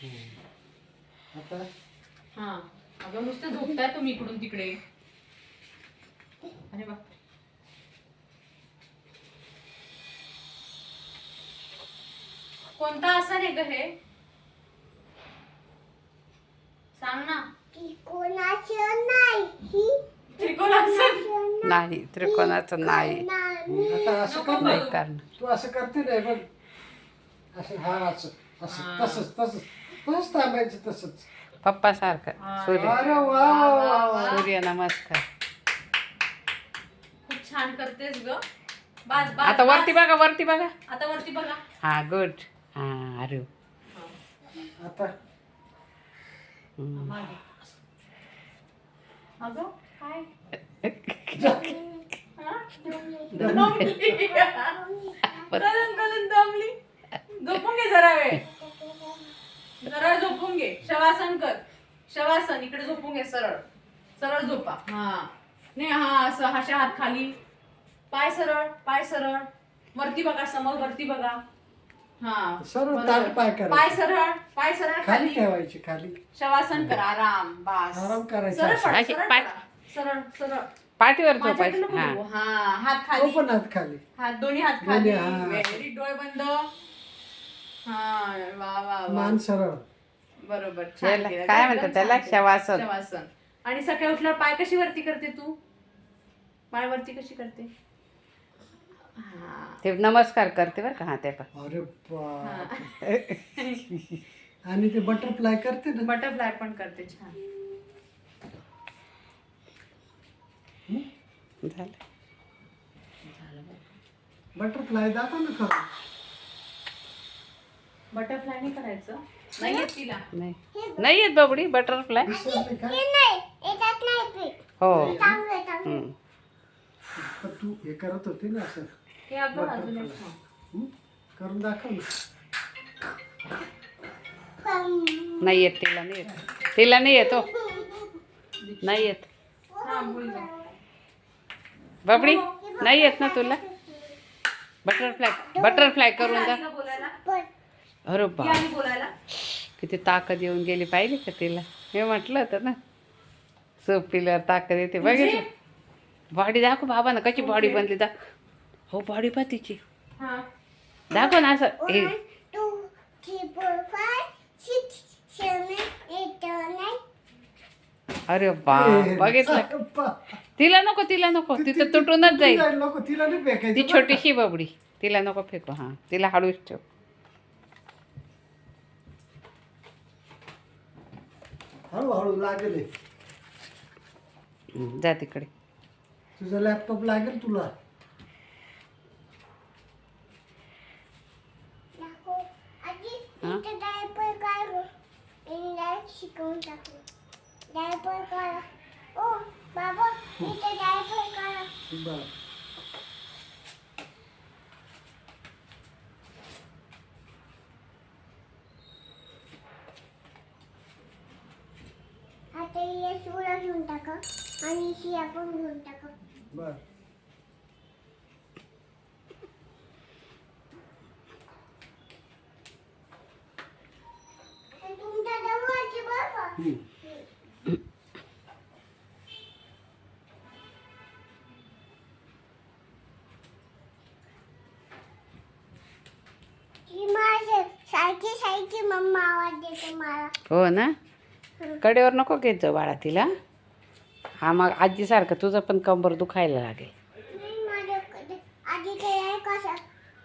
आता हा अगं नुसतं झोपताय तुम्ही इकडून तिकडे. अरे बा कोणता आसन आहे ग हे? सांग ना. त्रिकोणासन नाही, त्रिकोणाचं नाही. आता असं कर नाही ना. करणार. तू असं करते नाही बघ. असं हा असं असं तसंच तसंच तसंच थांबायचं तसंच. पप्पा सारखं. सूर्य अरे वा वा वा वा. सूर्य नमस्कार. खूप छान करतेस ग. बस बस आता वरती बस. बघा, वरती बघा. आता वरती बघा. हा गुड. हा अरे आता मागे. अगं काय हा? दमली. करून दमली. झोपून घे जरा वेळ. जरा झोपून घे. शवासन कर. शवासन इकडे झोपून घे. सरळ सरळ झोपा. हा नाही हा असं असे हात खाली. पाय सरळ पाय सरळ. वरती बघा समोर वरती बघा. हा सरळ बरोबर. ताठ पाय करायचे. पाय सरळ खाली खाली. ठेवायची खाली. शवासन कर. आराम बास. आराम करायचा. सरळ पडा, अशी सरळ पाय- पडा. सरळ सरळ पाठीवर माझ्याकडे झोपायचं. नको हा बघू. हा हात तो खाली. पण हात खाली. हात दोन्ही हात खाली. दोन्ही, हा. व्हेरी डोळे बंद. हा वा वा वा मान सरळ. बरोबर छान त्याला केलं. काय एकदम म्हणतात त्याला? छान केलं. शवासन. शवासन. आणि सकाळी उठल्यावर पाय कशी वरती करते तू? पाय वरती कशी करते? हा ते नमस्कार करते बरं का. हा ते पण अरे बाप. आणि ते बटरफ्लाय करते ना. बटरफ्लाय पण करते छान. झालं. बटरफ्लाय दाखव ना खरं. बटरफ्लाय नाही करायचं. नाही येत तिला. नाही नाही येत बबडी बटरफ्लाय. दिसत नाही का? हो पण तू हे करत होती ना असं. हे अगं अजून एक बटरफ्लाय. छान. करून दाखव ना. नाही येत तिला. नाही येत तिला. नाही येत हो. नाही येत हा बोल जा. बबडी. नाही येत ना तुला. बटरफ्लाय करून ती जा. आली का बोलायला? अरे ती बा आली बोलायला? किती ताकद येऊन गेली पाहिजे का तिला. मी म्हटलं होतं ना सूप पिल्यावर ताकद येते. बघितलं बॉडी दाखव बाबा ना कशी बॉडी बनली. हो बॉडी पा तिची हा दाखव ना असं हे. अरे बा बघितलं. तिला नको तिला नको. तिथं तुटूनच जाईल. नको तिला नाही फेकायचं ती बरं का? छोटीशी बबडी. तिला नको फेकू. हा तिला हळूच ठेव. हळूहळू लागेल हे. जा तिकडे. तुझा लॅपटॉप लागेल तुला. बरं. आता हे सोडा घेऊन टाका आणि शिया पण घेऊन टाका. बरं. आणि तुमच्या जवळची बघा. ती माझ्या सारखी सारखी मम्मा आवाज देते मला. हो ना. कडेवर नको घेत जाऊ बाळा तिला. हा मग आजीसारखं तुझं पण कंबर दुखायला लागेल. नाही माझ्याकडे आधी ते कसं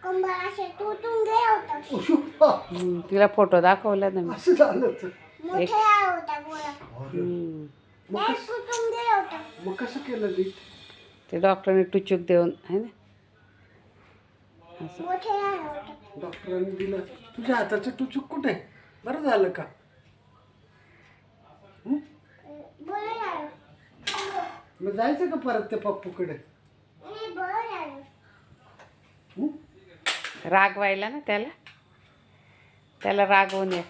कंबर असे तुटून गेलं होतं. तिला फोटो दाखवला ना मी. असं झालं तर. मोठे आळ होता गोळा. हम्म. मग नाही तुटून गेलं होतं. मग कसं केलं नीट? ते डॉक्टरने टुचूक देऊन आहे ना. मोठे आळ होतं. डॉक्टरांनी दिलं. तुझ्या हाताचं टुचूक कुठे? बरं झालं का? बरं झालं. मग जायचं का परत त्या पप्पूकडे? नाही बरं झालं. रागवायला ना त्याला. त्याला रागवून ये.